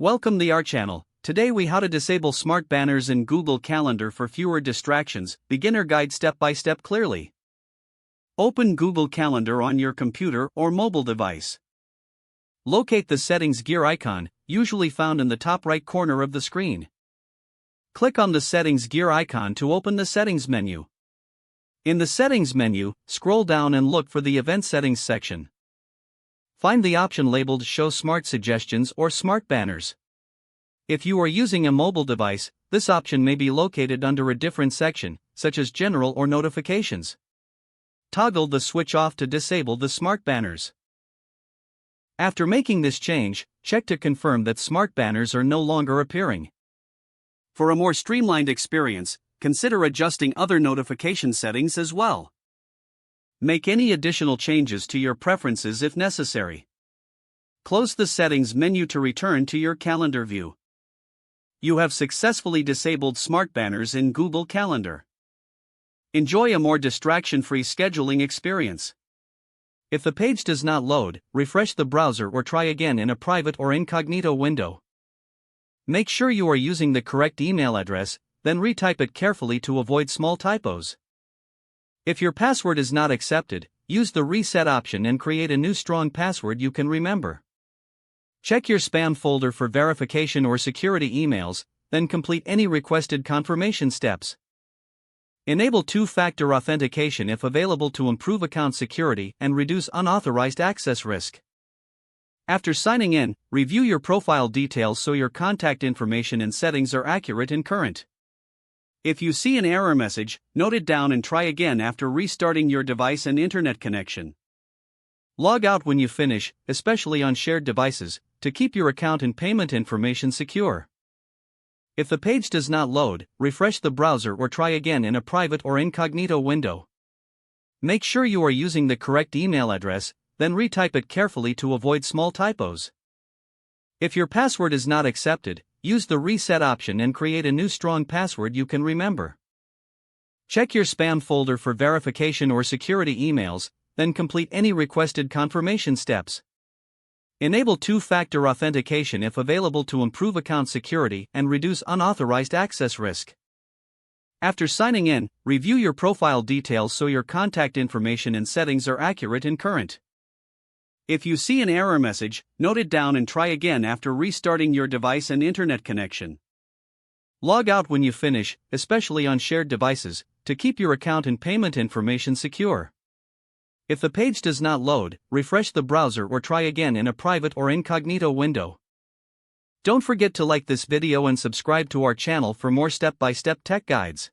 Welcome to our channel. Today we how to disable smart banners in Google Calendar for fewer distractions. Beginner guide step by step clearly. Open Google Calendar on your computer or mobile device. Locate the settings gear icon, usually found in the top right corner of the screen. Click on the settings gear icon to open the settings menu. In the settings menu, scroll down and look for the event settings section. Find the option labeled Show Smart Suggestions or Smart Banners. If you are using a mobile device, this option may be located under a different section, such as General or Notifications. Toggle the switch off to disable the smart banners. After making this change, check to confirm that smart banners are no longer appearing. For a more streamlined experience, consider adjusting other notification settings as well. Make any additional changes to your preferences if necessary. Close the settings menu to return to your calendar view. You have successfully disabled smart banners in Google Calendar. Enjoy a more distraction-free scheduling experience. If the page does not load, refresh the browser or try again in a private or incognito window. Make sure you are using the correct email address, then retype it carefully to avoid small typos. If your password is not accepted, use the reset option and create a new strong password you can remember. Check your spam folder for verification or security emails, then complete any requested confirmation steps. Enable two-factor authentication if available to improve account security and reduce unauthorized access risk. After signing in, review your profile details so your contact information and settings are accurate and current. If you see an error message, note it down and try again after restarting your device and internet connection. Log out when you finish, especially on shared devices, to keep your account and payment information secure. If the page does not load, refresh the browser or try again in a private or incognito window. Make sure you are using the correct email address, then retype it carefully to avoid small typos. If your password is not accepted, use the reset option and create a new strong password you can remember. Check your spam folder for verification or security emails, then complete any requested confirmation steps. Enable two-factor authentication if available to improve account security and reduce unauthorized access risk. After signing in, review your profile details so your contact information and settings are accurate and current. If you see an error message, note it down and try again after restarting your device and internet connection. Log out when you finish, especially on shared devices, to keep your account and payment information secure. If the page does not load, refresh the browser or try again in a private or incognito window. Don't forget to like this video and subscribe to our channel for more step-by-step tech guides.